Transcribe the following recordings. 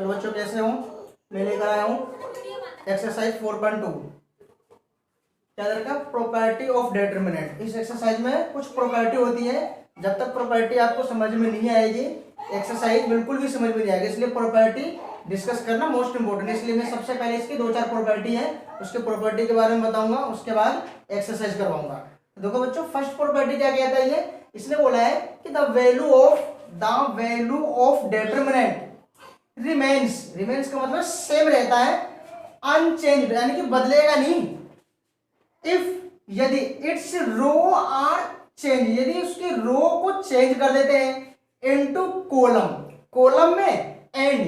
चलो बच्चों कैसे हो, मैं लेकर आया हूँ एक्सरसाइज 4.2 क्या रखा, प्रॉपर्टी ऑफ डिटरमिनेंट। इस एक्सरसाइज में कुछ प्रॉपर्टी होती है, जब तक प्रॉपर्टी आपको समझ में नहीं आएगी एक्सरसाइज बिल्कुल भी समझ में नहीं आएगी, इसलिए प्रॉपर्टी डिस्कस करना मोस्ट इंपोर्टेंट है। इसलिए मैं सबसे पहले इसकी 2-4 प्रॉपर्टी है उसके प्रॉपर्टी के बारे में बताऊंगा, उसके बाद एक्सरसाइज करवाऊंगा। देखो बच्चों, फर्स्ट प्रॉपर्टी क्या कहता है, ये इसने बोला है कि the value of determinant remains का मतलब सेम रहता है, अनचेंज्ड यानी कि बदलेगा नहीं। इफ यदि इट्स रो आर चेंज, यदि उसकी रो को चेंज कर देते हैं इनटू कॉलम में एंड,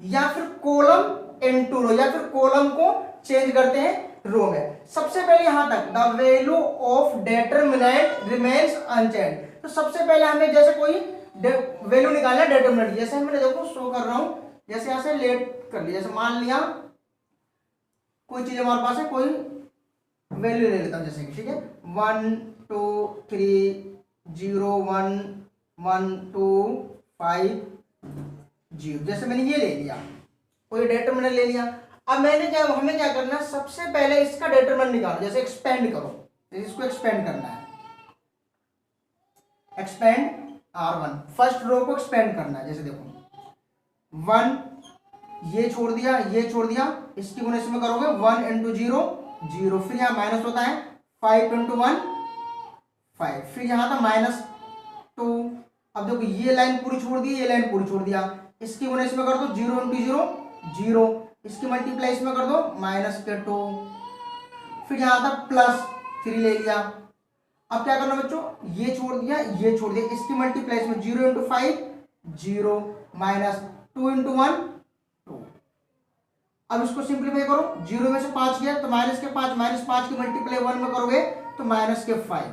या फिर कॉलम इनटू रो, या फिर कॉलम को चेंज करते हैं रो में। सबसे पहले यहां तक the value of determinant remains unchanged. तो सबसे पहले हमें जैसे कोई वैल्यू निकालना है डिटरमिनेंट, जैसे हमने देखो शो कर रहा हूं, जैसे यहां से लेट कर लिया, जैसे मान लिया कोई चीज हमारे पास है, कोई वैल्यू ले लेता हूं जैसे कि, ठीक है 1 2 3 0 1 1 2 5 0, जैसे मैंने ये ले लिया, कोई डिटरमिनेंट ले लिया। अब हमें क्या करना है, सबसे पहले इसका डिटरमिनेंट निकालो, जैसे एक्सपेंड करो, इसको एक्सपेंड करना है, एक्सपेंड R1, फर्स्ट रो को एक्सपेंड करना है। जैसे देखो 1 ये छोड़ दिया, ये छोड़ दिया, इसकी गुणा में करोगे 1 इंटू 0 0, फिर यहाँ माइनस होता है 5 इंटू 1 5, फिर यहाँ था -2। अब देखो ये लाइन पूरी छोड़ दी, ये लाइन पूरी छोड़ दिया, इसकी गुणा इसमें कर दो 0 इंटू 0 0, इसकी मल्टीप्लाई इसमें कर दो -2, फिर यहाँ था +3 ले लिया। अब क्या करना बच्चों, ये छोड़ दिया, ये छोड़ दिया, इसकी मल्टीप्लाई इसमें 0 इंटू 5 0, -2 इंटू 1 2। अब इसको सिंप्लीफाई करो, 0 में से 5 गया तो -5, -5 की मल्टीप्लाई 1 में करोगे तो -5।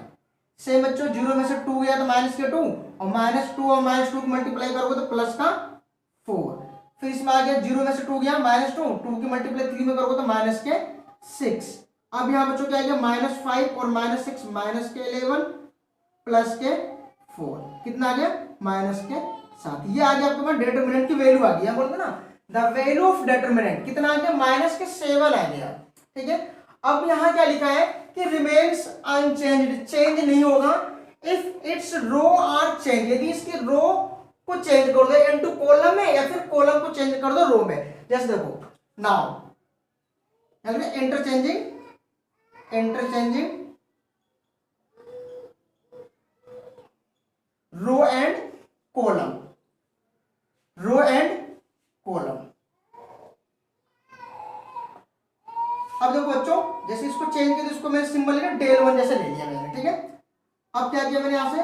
सेम बच्चों 0 में से 2 गया तो -2, और -2 और -2 की मल्टीप्लाई करोगे तो +4। फिर इसमें आ गया 0 में से 2 गया -2 की मल्टीप्लाई 3 में करोगे तो -6। अब यहाँ बच्चों क्या आ गया, -5 और -6 -11 +4, कितना आ गया -7। ये आ गया आपके पास डिटरमिनेंट की वैल्यू आ गई, बोलते ना द वैल्यू ऑफ डिटरमिनेंट कितना आ गया, -7 आ गया, ठीक है। अब यहाँ क्या लिखा है कि रिमेन्स अनचेंज्ड, चेंज नहीं होगा if its row are change, यदि इसकी रो को चेंज कर दो इनटू कॉलम में, या फिर कॉलम को चेंज कर दो रो में। जैसे देखो now interchanging row and column, अब देखो बच्चों, जैसे इसको चेंज किया तो इसको मैंने सिंबल लेकर del1 जैसे ले लिया मैंने, ठीक है। अब क्या किया मैंने, यहां से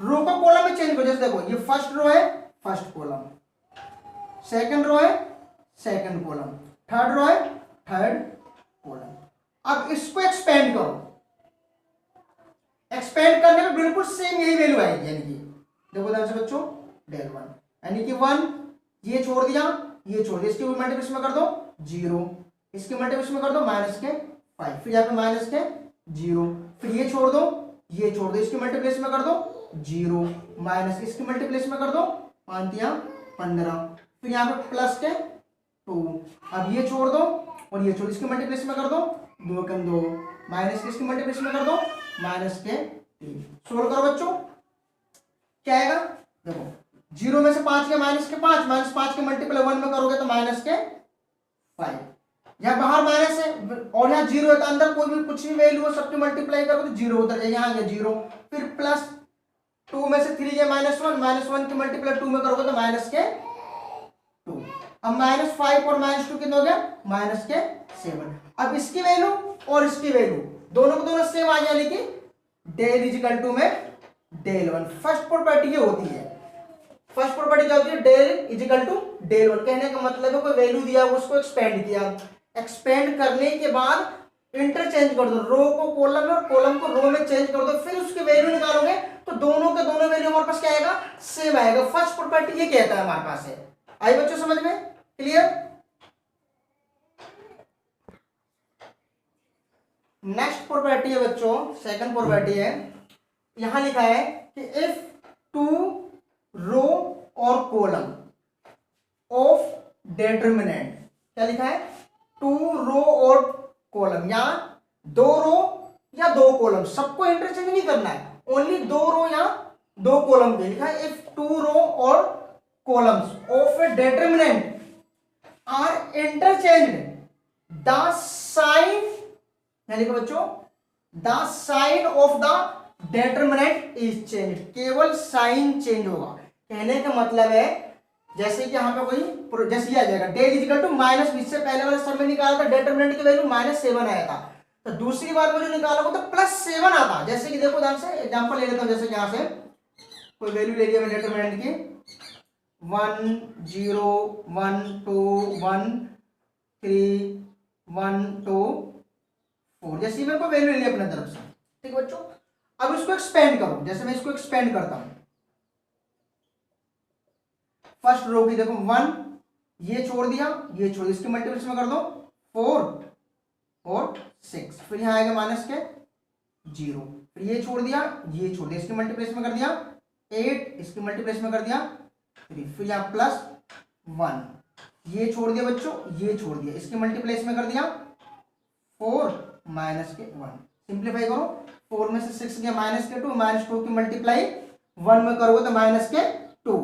रो को कॉलम में चेंज करो, जैसे देखो ये फर्स्ट रो है, फर्स्ट कॉलम, सेकंड रो है, सेकंड कॉलम, थर्ड रो है, थर्ड कॉलम। अब इसको एक्सपेंड करो, एक्सपेंड करने में बिल्कुल सेम यही वैल्यू आएगी, यानी कि देखो ध्यान से बच्चों del1, यानी कि 1 ये छोड़ दिया, ये छोड़ दिया, इसकी मल्टीप्लिकेशन में कर दो 0, इसकी मल्टीप्लिकेशन में कर दो -5, फिर यहाँ पे -0, फिर ये छोड़ दो, ये छोड़ दो, इसकी मल्टीप्लिकेशन में कर दो 0, माइनस इसकी मल्टीप्लिकेशन में कर दो 5 या 15, फिर यहाँ पे +2। अब ये छोड़ दो और ये छोड़, इसकी मल्टीप्लिकेशन में कर दो 2 कम 2, माइनस इसकी मल्टीप्लिकेशन में कर दो -3। सोल्व करो बच्चों, क्या आएगा, देखो 0 में से 5 के -5, -5 के मल्टीप्लाई 1 में करोगे तो -5, यहाँ बाहर माइनस है और यहाँ 0 है, तो अंदर कोई भी कुछ भी वैल्यू हो सबकी मल्टीप्लाई करोगे तो 0 उधर जाएगा, यहाँ आ गया 0, फिर +2 में से 3 गया -1 की मल्टीप्लाई 2 में करोगे तो -2। अब -5 और -2 कितना हो गया, -7। अब इसकी वैल्यू और इसकी वैल्यू दोनों को दोनों सेम आ गया, यानी कि del में del1। फर्स्ट प्रॉपर्टी ये होती है, फर्स्ट प्रॉपर्टी क्या होती है, del1। कहने का मतलब है कोई वैल्यू दिया उसको एक्सपेंड किया, एक्सपेंड करने के बाद इंटरचेंज कर दो, रो को कॉलम में और कॉलम को रो में चेंज कर दो, फिर उसकी वैल्यू निकालोगे तो दोनों के दोनों वैल्यू हमारे पास क्या आएगा, सेम आएगा। फर्स्ट प्रॉपर्टी ये कहता है हमारे पास है। आई बच्चों समझ में, क्लियर। नेक्स्ट प्रॉपर्टी है बच्चों, सेकंड प्रॉपर्टी है, यहां लिखा है कि इफ 2 रो और कॉलम ऑफ डेटर्मिनेंट, क्या लिखा है, 2 रो और कॉलम, या 2 रो या 2 कॉलम, सबको इंटरचेंज नहीं करना है, ओनली 2 रो या 2 कॉलम के लिखा है। इफ 2 रो और columns of a determinant are interchanged, the sign, यानी कि बच्चों the sign of the determinant is change, केवल साइन चेंज होगा। कहने का मतलब है जैसे कि यहाँ पे कोई जैसे ये आ जाएगा डेल इजिकल टू माइनस, इससे पहले वाले सब में निकाला था डेटर्मिनेंट की वैल्यू -7 आया था, तो दूसरी बार में जो निकाला वो तो +7 आता। जैसे कि देखो ध्यान से एग्जांपल ले लेता हूँ, जैसे कि यहाँ से कोई वैल्यू ले लिया मैंने डेटर्मिनेंट की 1 0 1 2 1 3 1 2 4, जैसे मेरे को वैल्यू ले लिया अपने तरफ से, ठीक है बच्चों। अब इसको एक्सपेंड करो, जैसे मैं इसको एक्सपेंड करता हूं, फर्स्ट रो की देखो 1, ये छोड़ दिया, ये छोड़, इसके मल्टीप्लिकेशन में कर दो 4 और 6, फिर यहां आएगा माइनस के 0, फिर ये छोड़ दिया, ये छोड़ दिया, इसके मल्टीप्लिकेशन में कर दिया 8, इसके मल्टीप्लिकेशन में कर दिया 3, फिर यहां +1, ये छोड़ दिया बच्चों, ये छोड़ दिया, इसके मल्टीप्लिकेशन में कर दिया 4 माइनस के 1, सिंप्लीफाई करो, 4 में से 6 गया माइनस के 2, -2 की मल्टीप्लाई 1 में करोगे तो माइनस के 2,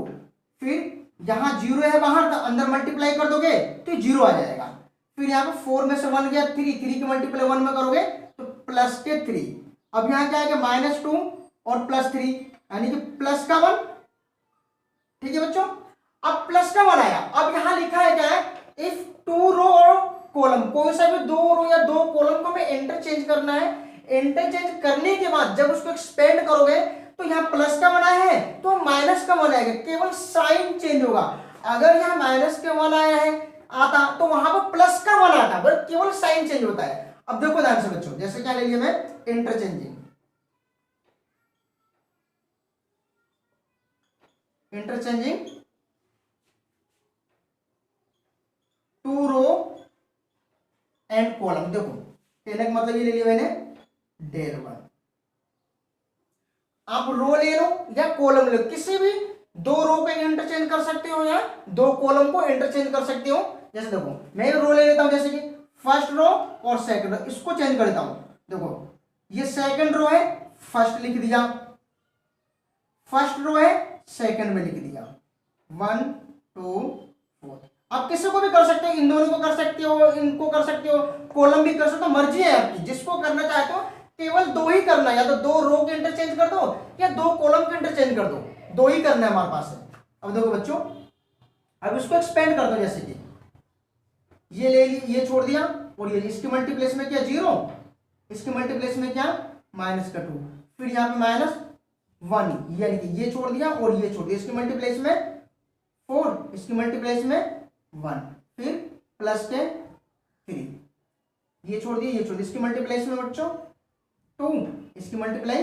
फिर यहां 0 है बाहर, तो अंदर मल्टीप्लाई कर दोगे तो 0 आ जाएगा, फिर यहाँ पे 4 में से 1 गया 3, 3 की मल्टीप्लाई 1 में करोगे तो प्लस के 3, अब यहाँ क्या आएगा -2 और +3, यानी कि प्लस का 1, ठीक है बच्चों। अब प्लस का 1 आया, अब यहाँ लिखा है क्या है, इफ 2 रो और कॉलम, कोई सा भी 2 रो या 2 कॉलम को हमें इंटरचेंज करना है, इंटरचेंज करने के बाद जब उसको एक्सपेंड करोगे तो यहाँ प्लस का 1 आया है तो माइनस का 1 आएगा, केवल साइन चेंज होगा। अगर यहाँ माइनस का 1 आया है आता तो वहां पर प्लस का 1 आता, बस केवल साइन चेंज होता है। अब देखो ध्यान से बच्चों, जैसे क्या ले लिया मैं, interchanging, interchanging 2 row and column, देखो कहने का मतलब ये ले लिया मैंने डेल 1, आप रो ले लो या कॉलम ले लो, किसी भी 2 रो पे इंटरचेंज कर सकते हो या 2 कॉलम को इंटरचेंज कर सकते हो। जैसे देखो मैं रो ले लेता हूं, जैसे कि फर्स्ट रो और सेकंड रो, इसको चेंज कर देता हूं, देखो ये सेकंड रो है, फर्स्ट लिख दिया, फर्स्ट रो है सेकंड में लिख दिया 1 2 4, आप किसी को भी कर सकते हो, इन दोनों को कर सकते हो, इनको कर सकते हो, कॉलम भी कर सकते हो, मर्जी है आपकी, जिसको करना चाहते हो, केवल 2 ही करना है, या तो 2 रो के इंटरचेंज कर दो या 2 कॉलम के इंटरचेंज कर दो, 2 ही करना है हमारे पास है। अब देखो बच्चों, अब इसको एक्सपेंड कर दो, जैसे कि ये ले ली, ये छोड़ दिया, और ये इसकी मल्टीप्लेस में क्या 0, इसकी मल्टीप्लेस में क्या -2, फिर यहाँ पे -1, यानी कि ये छोड़ दिया और ये छोड़ दिया, इसकी मल्टीप्लेस में 4, इसकी मल्टीप्लेस में 1, फिर प्लस के 3, ये छोड़ दिया, ये छोड़ दिया, इसकी मल्टीप्लेस में बच्चों 2, इसकी मल्टीप्लाई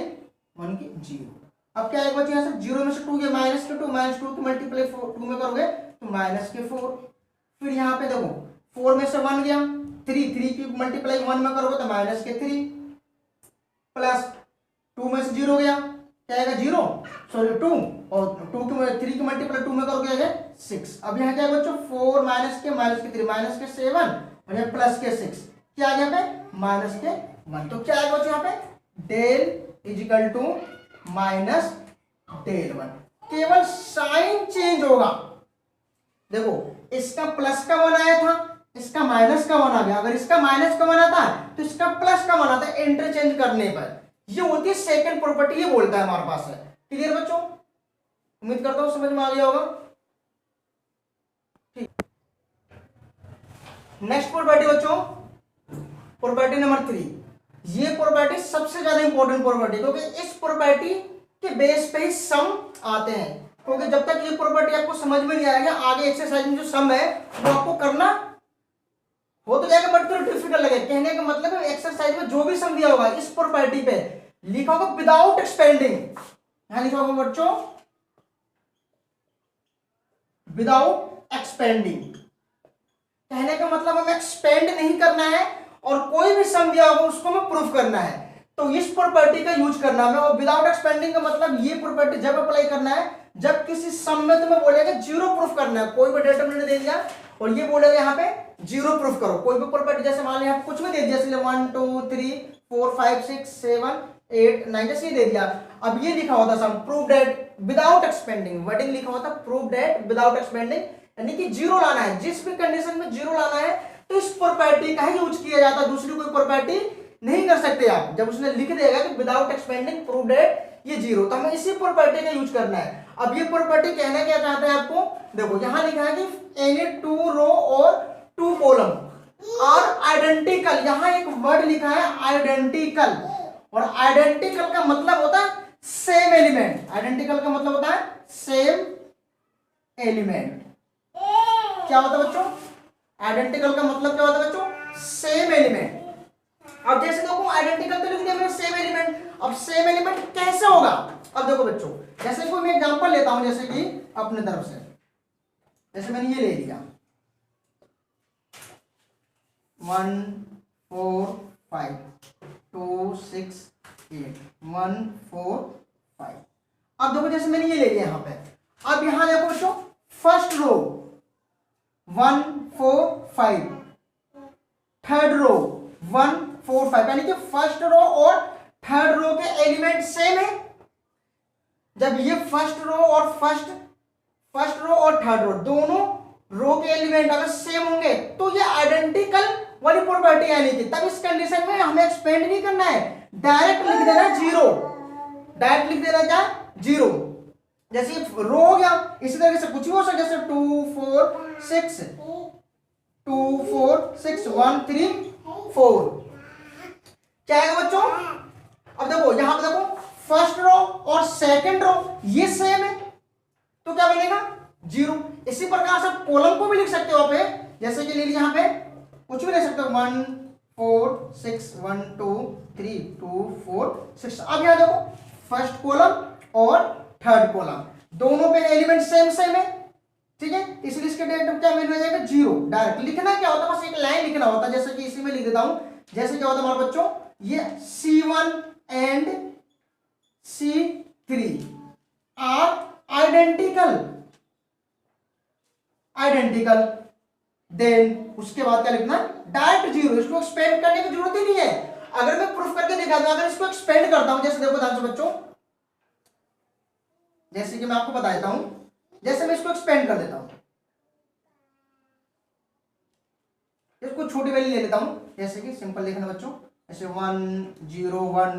1 की 0, अब क्या आएगा बच्चों, यहाँ से 0 में से 2 गया -2, -2 की मल्टीप्लाई 2 में करोगे तो -4, फिर यहाँ पे देखो 4 में से 1 गया 3, 3 की मल्टीप्लाई 1 में करोगे तो -3, प्लस 2 में से 0 गया, क्या आएगा 0, सॉरी 2, और 3 की मल्टीप्लाई 2 में करोगे 6, अब यहाँ क्या है बच्चों 4 -3 -7 और यहाँ प्लस के 6, क्या आ गया यहाँ पे -1, तो क्या आएगा बच्चों यहाँ पे डेल इजिकल टू -डेल1, केवल साइन चेंज होगा। देखो इसका प्लस का 1 आया था, इसका माइनस का 1 आ गया, अगर इसका माइनस का 1 आता तो इसका प्लस का 1 आता है इंटरचेंज करने पर, ये होती है सेकंड प्रॉपर्टी, ये बोलता है हमारे पास है। क्लियर बच्चों, उम्मीद करता हूं समझ में आ गया होगा। ठीक, नेक्स्ट प्रॉपर्टी बच्चों, प्रॉपर्टी नंबर 3, ये प्रॉपर्टी सबसे ज्यादा इंपॉर्टेंट प्रॉपर्टी, क्योंकि इस प्रॉपर्टी के बेस पे ही सम आते हैं, क्योंकि जब तक ये प्रॉपर्टी आपको समझ में नहीं आएगा आगे एक्सरसाइज में जो सम है वो आपको करना हो तो जाएगा, बट थोड़ा डिफिकल्ट लगेगा। कहने का मतलब है एक्सरसाइज में जो भी सम दिया होगा इस प्रॉपर्टी पे लिखा होगा विदाउट एक्सपेंडिंग, यहां लिखा होगा बच्चों विदाउट एक्सपेंडिंग, कहने का मतलब हमें एक्सपेंड नहीं करना है और कोई भी सम दिया होगा उसको हमें प्रूफ करना है, तो इस प्रॉपर्टी का यूज करना है। और विदाउट एक्सपेंडिंग का मतलब ये प्रॉपर्टी जब अप्लाई करना है जब किसी सम में तुम्हें बोलेगा 0 प्रूफ करना है, कोई भी डेटर्मिनेंट दे दिया और ये बोलेगा यहाँ पे जीरो प्रूफ करो। कोई भी प्रॉपर्टी जैसे मान लिया कुछ भी दे दिया, जैसे 1 2 3 4 5 6 7 8 9 जैसे दे दिया। अब ये लिखा होता some prove that without expanding, wording लिखा होता प्रूव दैट विदाउट एक्सपेंडिंग, यानी कि जीरो लाना है, जिस भी कंडीशन में जीरो लाना है तो इस प्रॉपर्टी का ही यूज किया जाता है, दूसरी कोई प्रॉपर्टी नहीं कर सकते आप। जब उसने लिख देगा कि विदाउट एक्सपेंडिंग प्रूव दैट ये जीरो, तो हमें इसी प्रॉपर्टी का यूज करना है। अब ये प्रॉपर्टी कहना क्या चाहते हैं आपको, देखो यहां लिखा है कि एनी टू रो और टू कॉलम आर आइडेंटिकल, यहां एक वर्ड लिखा है आइडेंटिकल, और आइडेंटिकल का मतलब होता है सेम एलिमेंट, आइडेंटिकल का मतलब होता है सेम एलिमेंट। क्या होता है बच्चों, आइडेंटिकल का मतलब क्या होता है बच्चों, सेम एलिमेंट। अब जैसे देखो आइडेंटिकल तो लिख दिया मैंने सेम एलिमेंट, अब सेम एलिमेंट कैसे होगा, अब देखो बच्चों जैसे कोई मैं एग्जांपल लेता हूं, जैसे कि अपने तरफ से, जैसे मैंने ये ले लिया 1 4 5 2 6 8 1 4 5। अब देखो जैसे मैंने ये ले लिया यहां पे, अब यहां देखो बच्चों फर्स्ट रो 1 4 5, थर्ड रो 1 4 5, यानी कि फर्स्ट रो और थर्ड रो के एलिमेंट सेम है। जब ये फर्स्ट रो और थर्ड रो दोनों रो के एलिमेंट अगर सेम होंगे तो ये आइडेंटिकल वाली प्रॉपर्टी आनी थी। तब इस कंडीशन में हमें एक्सपेंड नहीं करना है, डायरेक्ट लिख देना जीरो, डायरेक्ट लिख देना क्या जीरो। जैसे रो हो गया, इसी तरीके से कुछ भी हो सकता है, जैसे 2 4 6 2 4 6 1 3 4, क्या है बच्चों। अब देखो यहां पे देखो फर्स्ट रो और सेकंड रो ये सेम है तो क्या बनेगा जीरो। इसी प्रकार से कॉलम को भी लिख सकते हो आप, जैसे कि ले लीजिए यहां पे कुछ भी ले सकते हो 1 4 6 1 2 3 2 4 6। अब यहां देखो फर्स्ट कॉलम और थर्ड कॉलम दोनों पे एलिमेंट सेम सेम है, ठीक है, इसलिए इसके डेट क्या मिल जाएगा जीरो। डायरेक्ट लिखना क्या होता है, बस एक लाइन लिखना होता है, जैसे कि इसी में लिख देता हूं। जैसे क्या होता है हमारे बच्चों, ये C1 and C3 are identical, then उसके बाद क्या लिखना, डायरेक्ट जीरो, इसको एक्सपेंड करने की जरूरत ही नहीं है। अगर मैं प्रूफ करके दिखा दूं, अगर इसको एक्सपेंड करता हूं, जैसे देखो ध्यान से बच्चों, जैसे कि मैं आपको बता देता हूं, जैसे मैं इसको एक्सपेंड कर देता हूं, इसको छोटी वैल्यू ले लेता हूं, जैसे कि सिंपल देखना बच्चों, जैसे 1 0 1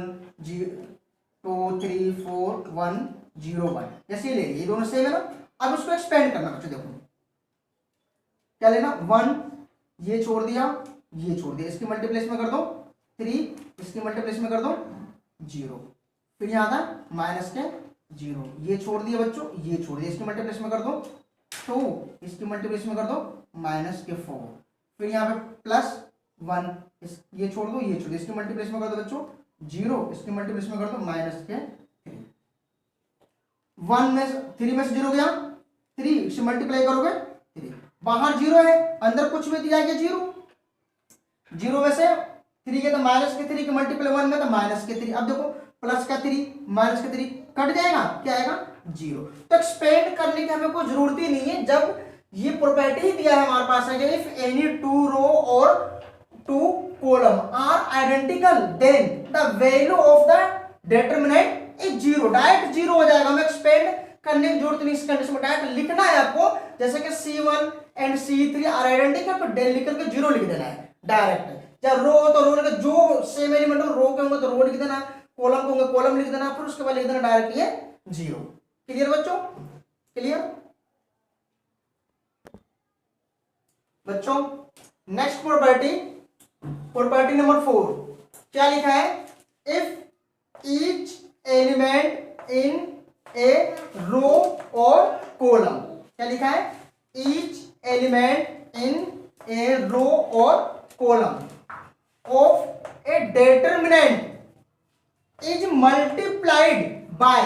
2 3 4 1 0 1, जैसे ये ले लिए, ये दोनों सेम है ना। अब इसको एक्सपेंड करना बच्चों, देखो क्या लेना, 1 ये छोड़ दिया, ये छोड़ दिया, इसकी मल्टीप्लेस में कर दो 3, इसकी मल्टीप्लेस में कर दो 0, फिर यहां था माइनस के 0, ये छोड़ दिया बच्चों, ये छोड़ दिया, इसकी मल्टीप्लेस में कर दो 2, इसकी मल्टीप्लेस में कर दो माइनस के 4, फिर यहाँ पे प्लस 1, ये छोड़ दो, ये छोड़ दो, इसकी मल्टीप्लेस में कर दो बच्चों 0, इसकी मल्टीप्लेस में कर दो माइनस के 3, 1 में 3 में से 0 गया 3, इसे मल्टीप्लाई करोगे 3, बाहर 0 है, अंदर कुछ भी दिया गया 0, 0 में से 3 के तो माइनस के 3 के मल्टीप्लाई 1 में तो माइनस के 3। अब देखो प्लस का 3 माइनस का 3 कट जाएगा, क्या आएगा 0। तो एक्सपेंड करने की हमें कोई जरूरत ही नहीं है, जब ये प्रॉपर्टी ही दिया है हमारे पास है कि इफ एनी टू रो और two column are identical then the value of the determinant is zero, direct zero हो जाएगा। हमें एक्सपेंड करने की जरूरत नहीं, इस कंडीशन में डायरेक्ट लिखना है आपको, जैसे कि C1 and C3 are identical, तो डेल लिख करके जीरो लिख देना है डायरेक्ट। जब रो हो तो रो लिख, जो सेम एलिमेंट हो रो के होंगे तो रो लिख देना, कॉलम के होंगे कॉलम लिख देना, फिर उसके बाद लिख देना डायरेक्ट ये जीरो। क्लियर बच्चों, क्लियर बच्चों। नेक्स्ट प्रॉपर्टी नंबर 4 क्या लिखा है, if each element in a row और कॉलम, क्या लिखा है, each element in a row और column of a determinant is multiplied by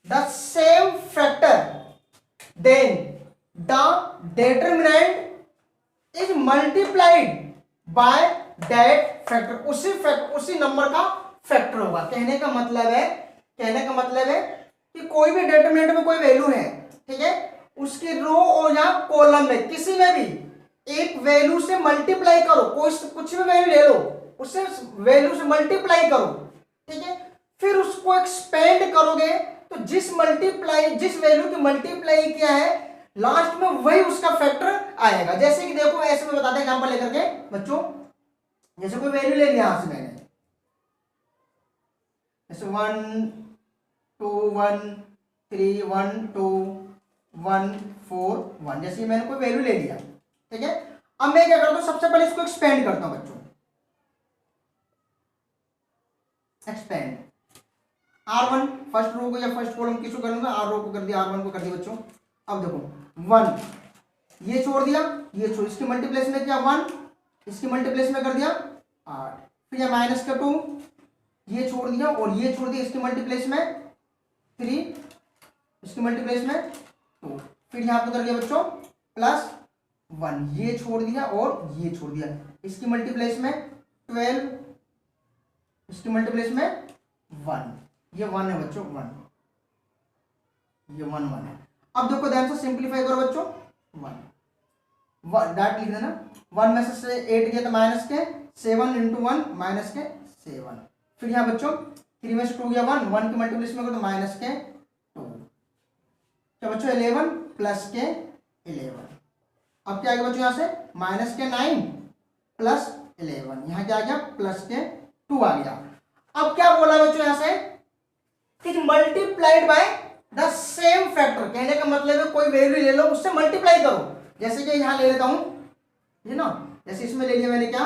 the same factor, then the determinant is multiplied by that factor, उसी number का factor होगा। कहने का मतलब है कि कोई भी डिटरमिनेंट में कोई वैल्यू है, ठीक है, उसकी रो और या कॉलम में किसी में भी एक वैल्यू से मल्टीप्लाई करो, कोई कुछ भी वैल्यू ले लो, उससे वैल्यू से मल्टीप्लाई करो, ठीक है, फिर उसको एक्सपेंड करोगे तो जिस वैल्यू की मल्टीप्लाई किया है लास्ट में वही उसका फैक्टर आएगा। जैसे कि देखो ऐसे में बताते हैं एग्जांपल लेकर के बच्चों, जैसे कोई वैल्यू ले लिया यहां से मैंने, जैसे 1 2 1 3 1 2 1 4 1, जैसे मैंने कोई वैल्यू ले लिया, ठीक है। अब मैं क्या करता हूं, सबसे पहले इसको एक्सपेंड करता हूं बच्चों, एक्सपेंड R1 फर्स्ट रो को या फर्स्ट कॉलम किसको करूंगा, R रो को कर दिया, R1 को कर दिया बच्चों। अब देखो 1 ये छोड़ दिया, ये छोड़, इसकी मल्टीप्लिकेशन में किया 1, इसकी मल्टीप्लिकेशन में कर दिया 8, फिर यह माइनस का 2, ये छोड़ दिया और ये छोड़ दिया, इसकी मल्टीप्लिकेशन में 3, इसकी मल्टीप्लिकेशन में 2, फिर यहां पर कर दिया बच्चों प्लस 1, ये छोड़ दिया और ये छोड़ दिया, इसकी मल्टीप्लिकेशन में 12, इसकी मल्टीप्लिकेशन में 1, ये 1 है बच्चों 1, ये 1 1 है। अब देखो ध्यान से सिंप्लीफाई करो बच्चों, 1 डाट लिख देना, 1 में से 8 गया तो माइनस के 7 इंटू 1 माइनस के 7, फिर यहाँ बच्चों 3 में से 2 गया 1, 1 की मल्टीप्लिकेशन में करो तो माइनस के 2, क्या बच्चों 11 प्लस के 11, अब क्या आ गया बच्चों यहाँ से माइनस के 9 प्लस 11, यहाँ क्या आ गया प्लस के 2 आ गया। अब क्या बोला बच्चों यहाँ से कि multiplied by the same factor, कहने का मतलब है कोई वैल्यू ले लो उससे मल्टीप्लाई करो, जैसे कि यहां ले लेता हूं, ये ना, जैसे इसमें ले लिया मैंने क्या,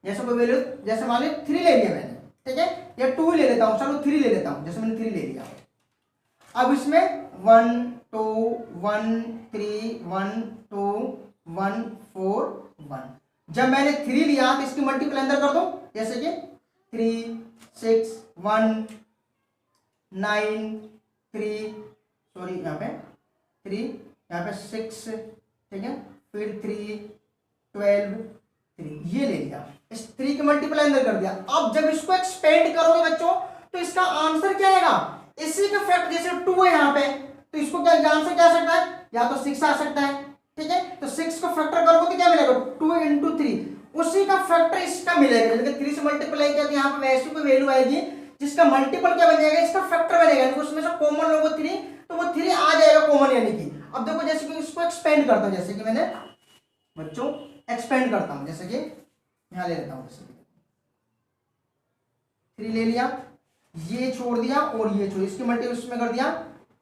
जैसे कोई वैल्यू, जैसे मान ली 3 ले लिया मैंने, ठीक है, या 2 ले लेता हूं, चलो 3 ले लेता हूं, जैसे मैंने 3 ले लिया। अब इसमें 1 2 1 3 1 2 1 4 1, जब मैंने 3 लिया तो इसकी मल्टीप्लाई अंदर कर दो, जैसे कि 3 6 1 9 3, सॉरी यहाँ पे 3, यहाँ पे 6, ठीक है, फिर 3 12 3, ये ले लिया, इस 3 के मल्टीप्लाई अंदर कर दिया। अब जब इसको एक्सपेंड करोगे बच्चों तो इसका आंसर क्या आएगा, इसी का फैक्टर, जैसे 2 है यहाँ पे तो इसको क्या आंसर क्या आ सकता है, या तो 6 आ सकता है, ठीक है, तो 6 को फैक्टर करोगे तो क्या मिलेगा 2 इंटू 3, उसी का फैक्टर इसका मिलेगा, लेकिन 3 से मल्टीप्लाई किया तो यहाँ पे वैसी कोई वैल्यू आएगी जिसका मल्टीपल क्या बन जाएगा, इसका फैक्टर बनेगा, उसमें से कॉमन लोगो 3 तो वो 3 आ जाएगा कॉमन, यानी कि अब देखो जैसे कि इसको एक्सपेंड करता हूं, जैसे कि मैंने बच्चों एक्सपेंड करता हूं, जैसे कि यहां ले लेता हूं, जैसे 3 ले लिया, ये छोड़ दिया और ये छोड़, इसकी मल्टीप्लिकेशन में कर दिया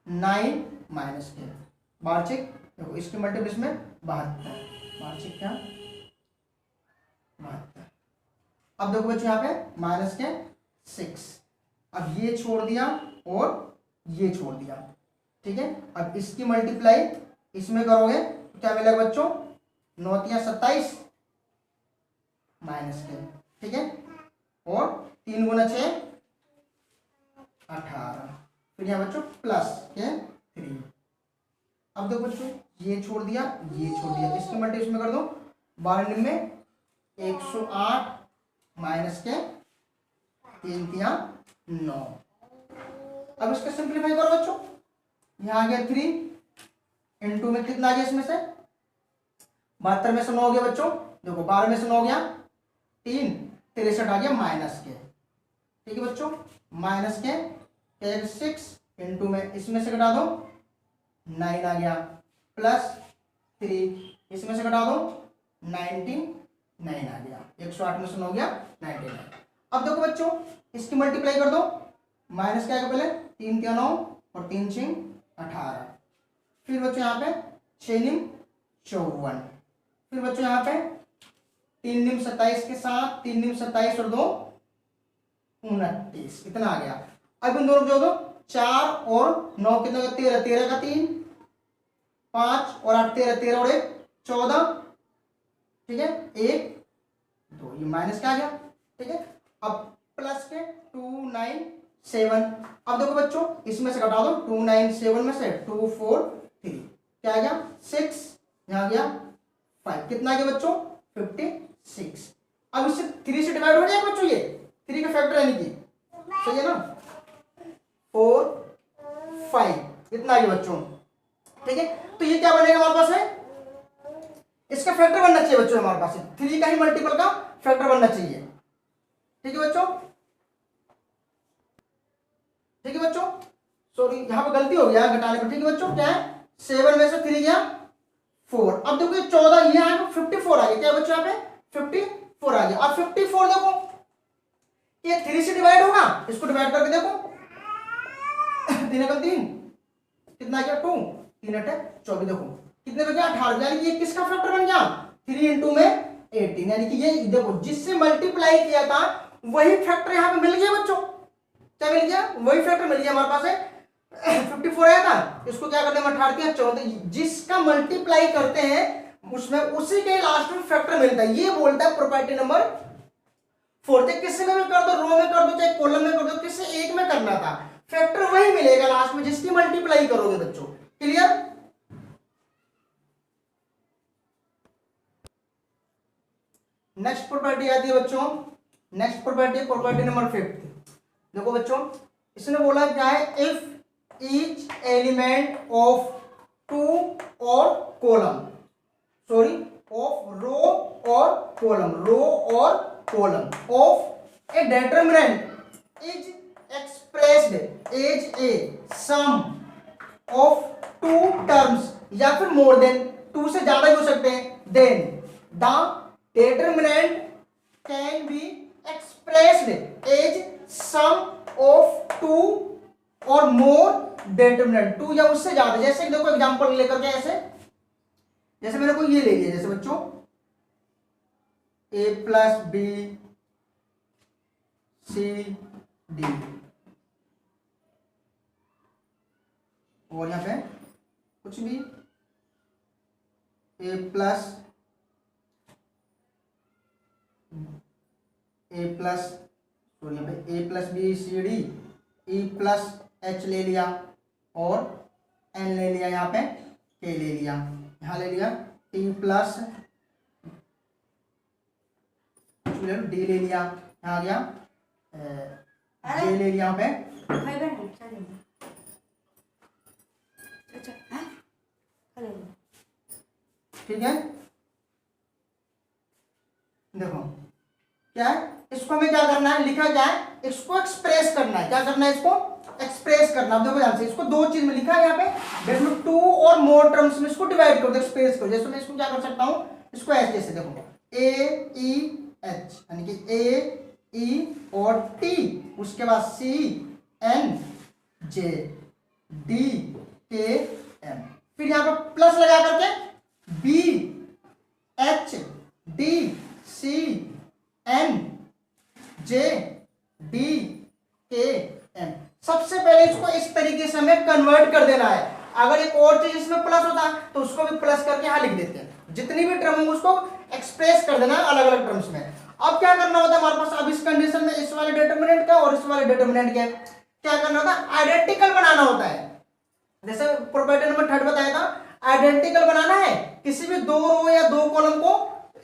9 माइनस के बारचिक, देखो इसकी मल्टीप्लिकेशन में 72, बारचिक क्या 72। अब देखो बच्चों यहाँ पे माइनस के 6, अब ये छोड़ दिया और ये छोड़ दिया, ठीक है, अब इसकी मल्टीप्लाई इसमें करोगे तो क्या मिलेगा बच्चों 9 3 27 माइनस के, ठीक है, और 3 गुना 6 18, फिर यहाँ बच्चों प्लस के 3। अब देखो बच्चों ये छोड़ दिया, ये छोड़ दिया, इसकी मल्टीप्लिकेशन में कर दो 12 में 108 माइनस के 3 3 9। अब इसका सिंप्लीफाई करो बच्चों, यहाँ आ गया 3 इंटू में कितना आ गया, इसमें से 72 में से 9 हो गया बच्चों, देखो 12 में से 9 हो गया 3 63 आ गया माइनस के, ठीक है बच्चों, माइनस के 6 इंटू में इसमें से घटा दो 9 आ गया प्लस 3, इसमें से घटा दो 99 आ गया, 108 में से 9 हो गया 99। अब देखो बच्चों इसकी मल्टीप्लाई कर दो, माइनस क्या आएगा पहले 3 3 9 और 3 6 18, फिर बच्चों यहाँ पे 6 निम 54, फिर बच्चों यहाँ पे 3 निम 27 के साथ 3 निम 27 और 2 29, कितना आ गया। अब इन दोनों जोड़ दो, 4 और 9 कितना 13, 13 का 3 5 और 8 13, 13 और 1 14, ठीक है, 1 2, ये माइनस क्या आ गया, ठीक है। अब प्लस के 2 9 7, अब देखो बच्चों इसमें से घटा दो 2 9 7 में से 2 4 3, क्या आ गया 6, यहाँ गया 5, कितना आ गया बच्चों 56। अब इससे 3 से डिवाइड हो जाएगा बच्चों, ये 3 का फैक्टर यानी कि सही है ना, 4 5 कितना आ गया बच्चों, ठीक है। तो ये क्या बनेगा हमारे पास है इसका फैक्टर बनना चाहिए बच्चों, हमारे पास 3 का ही मल्टीपल का फैक्टर बनना चाहिए। ठीक है बच्चों, ठीक है बच्चों, सॉरी यहाँ पे गलती हो गया घटाने पर। ठीक है बच्चों, क्या है 7 में से 3 गया 4। अब देखो ये 14 ये आया 54 आ गया, क्या बच्चों यहाँ पे 54 आ गया। अब 54 देखो ये 3 से डिवाइड होगा, इसको डिवाइड करके देखो 3 का 3 कितना गया 2, 3 अटे 24, देखो कितने बचे 18, यानी कि ये किसका फैक्टर बन गया 3 इंटू में 18, यानी कि ये देखो जिससे मल्टीप्लाई किया था वही फैक्टर यहाँ पे मिल गया बच्चों। क्या मिल गया, वही फैक्टर मिल गया हमारे पास है 54 आया था, इसको क्या करते हैं 18 के 14, जिसका मल्टीप्लाई करते हैं उसमें उसी के लास्ट में फैक्टर मिलता है। ये बोलता है प्रॉपर्टी नंबर 4। चाहे किसी में भी कर दो, रो में कर दो, चाहे कॉलम में कर दो, किसी एक में करना था, फैक्टर वही मिलेगा लास्ट में जिसकी मल्टीप्लाई करोगे बच्चों। क्लियर। नेक्स्ट प्रॉपर्टी आती है बच्चों, नेक्स्ट प्रॉपर्टी है प्रॉपर्टी नंबर 5। देखो बच्चों इसने बोला क्या है, इफ ईच एलिमेंट ऑफ 2 और कॉलम, सॉरी ऑफ रो और column of a determinant is expressed as a sum of 2 terms, या फिर मोर देन 2 से ज्यादा भी हो सकते हैं, then the determinant can be expressed as sum of 2 और मोर डिटरमिनेंट, 2 या उससे ज्यादा। जैसे देखो एग्जांपल लेकर के ऐसे, जैसे मैंने कोई ये ले लिया, जैसे बच्चों a plus b c d, और यहां पे कुछ भी a प्लस सॉरी यहाँ पे a plus b c d, e plus h ले लिया और n ले लिया, यहाँ पे k ले लिया, यहाँ ले लिया t प्लस d ले लिया, यहाँ आ गया j ले लिया यहाँ पे। ठीक है, देखो क्या है, इसको हमें क्या करना है, लिखा क्या है, इसको एक्सप्रेस करना है। क्या करना है, इसको एक्सप्रेस करना। देखो ध्यान से, इसको 2 चीज में लिखा है यहाँ पे, देखो 2 और मोर टर्म्स में इसको डिवाइड करो, एक्सप्रेस करो। जैसे मैं इसको क्या कर सकता हूँ, इसको ऐसे, जैसे देखो ए ई एच, यानी कि ए ई और टी, उसके बाद c n j d k m, फिर यहाँ पे प्लस लगा करके b h d c n j d k m. सबसे पहले इसको इस तरीके से हमें कन्वर्ट कर देना है। अगर एक और चीज इसमें प्लस होता तो उसको भी प्लस करके यहां लिख देते हैं। जितनी भी टर्म होंगे उसको एक्सप्रेस कर देना है अलग अलग टर्म्स में। अब क्या करना होता है हमारे पास, अब इस कंडीशन में इस वाले डिटरमिनेंट का और इस वाले डिटरमिनेंट का क्या करना होता है, आइडेंटिकल बनाना होता है। जैसे प्रॉपर्टी नंबर 3 बताया था, आइडेंटिकल बनाना है, किसी भी 2 रो या 2 कॉलम को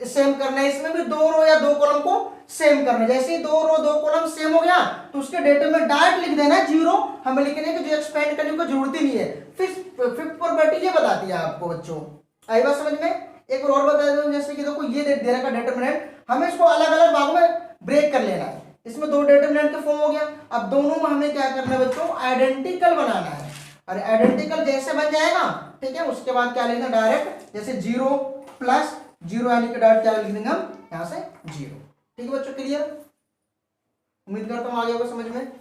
सेम करना है, इसमें भी 2 रो या 2 कॉलम को सेम करना है। जैसे ही 2 रो 2 कॉलम सेम हो गया तो उसके डेटा में डायरेक्ट लिख देना है 0, हमें लिखने की जो एक्सपेंड करने की जरूरत ही नहीं है। फिर 5th प्रॉपर्टी ये बताती है आपको बच्चों, आई बात समझ में। एक और बता दूं, जैसे कि देखो ये दे रखा डिटरमिनेंट, हमें इसको अलग अलग भागों में ब्रेक कर लेना है। इसमें 2 डिटरमिनेंट का फॉर्म हो गया, अब दोनों में हमें क्या करना है बच्चों, आइडेंटिकल बनाना है। और आइडेंटिकल जैसे बन जाएगा, ठीक है, उसके बाद क्या लिखना डायरेक्ट, जैसे 0 प्लस 0 यानी कि डायरेक्ट क्या लिख देंगे हम यहाँ से 0। ठीक है बच्चों, क्लियर, उम्मीद करता हूँ आगे होगा समझ में।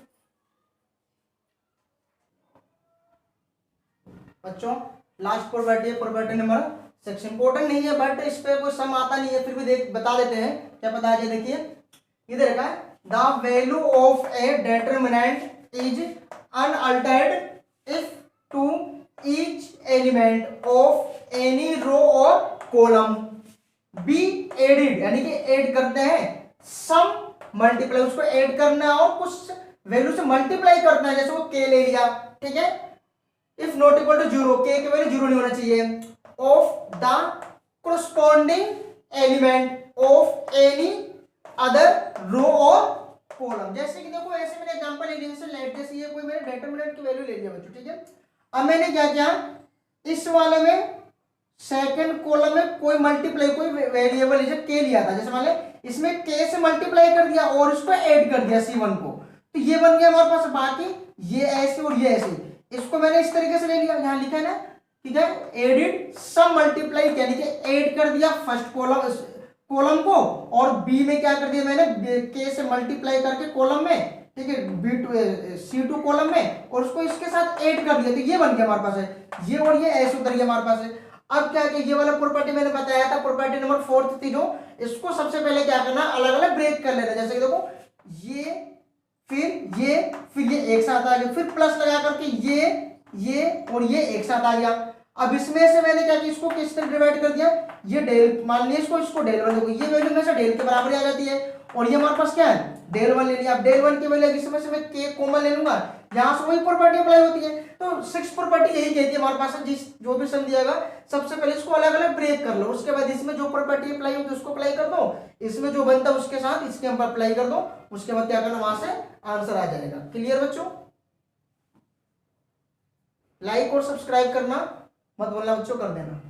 बच्चों लास्ट प्रॉपर्टी है प्रॉपर्टी नंबर 6, इंपॉर्टेंट नहीं है बट इस पे कोई सम आता नहीं है, फिर भी बता देते हैं क्या पता है। देखिए इधर रखा है, the value of a determinant is unaltered if to each element of any row और कॉलम बी एडिड, यानी कि ऐड करते हैं सम मल्टीप्लाई, उसको ऐड करना है और कुछ वैल्यू से मल्टीप्लाई करना है। जैसे वो के ले लिया, ठीक है, इफ नॉट इक्वल टू 0, के की वैल्यू 0 नहीं होना चाहिए, of the corresponding element of any other row और कॉलम। जैसे कि देखो ऐसे मैंने एग्जांपल ले लिया, जैसे ये कोई मैंने डिटरमिनेंट की वैल्यू ले लिया बच्चों, ठीक है। अब मैंने क्या किया, इस वाले में सेकंड कॉलम में कोई मल्टीप्लाई, कोई वेरिएबल जैसे के लिया था, जैसे मान ले इसमें के से मल्टीप्लाई कर दिया और इसको ऐड कर दिया C1 को, तो ये बन गया हमारे पास। बाकी ये ऐसे और ये ऐसे, इसको मैंने इस तरीके से ले लिया, यहां लिखा है ना, ठीक है, एडिड सम मल्टीप्लाई, यानी कि ऐड कर दिया फर्स्ट कॉलम को, और बी में क्या कर दिया मैंने, के से मल्टीप्लाई करके कॉलम में, ठीक है, C2 कॉलम में, और उसको इसके साथ ऐड कर दिया, तो ये बन गया हमारे पास है। ये और ये ऐसे उतर गया हमारे पास है। अब क्या कि ये वाला प्रॉपर्टी मैंने बताया था, प्रॉपर्टी नंबर 4 थी जो, इसको सबसे पहले क्या करना, अलग अलग ब्रेक कर लेना। जैसे कि देखो ये फिर ये एक साथ आ गया, फिर प्लस लगा करके ये और ये एक साथ आ गया। अब इसमें से मैंने क्या किया, इसको किस तरह डिवाइड कर दिया, ये डेल मान लिया, इसको डेल वन, देखो ये वैल्यू में से डेल के बराबर आ जाती है, और ये हमारे पास क्या है, डेल वन ले लिया। अब डेल वन की वैल्यू इसमें से मैं के कॉमन ले लूंगा, यहां से वही प्रॉपर्टी अप्लाई होती है। तो 6 प्रॉपर्टी यही कहती है हमारे पास, जिस जो भी सम दिया गया सबसे पहले इसको अलग अलग ब्रेक कर लो, उसके बाद इसमें जो प्रॉपर्टी अप्लाई होगी उसको अप्लाई कर दो, इसमें जो बनता है उसके साथ इसके हम अप्लाई कर दो, उसके बाद क्या करना, वहां से आंसर आ जाएगा। क्लियर बच्चों? लाइक और सब्सक्राइब करना मत भूलना बच्चों, कर देना।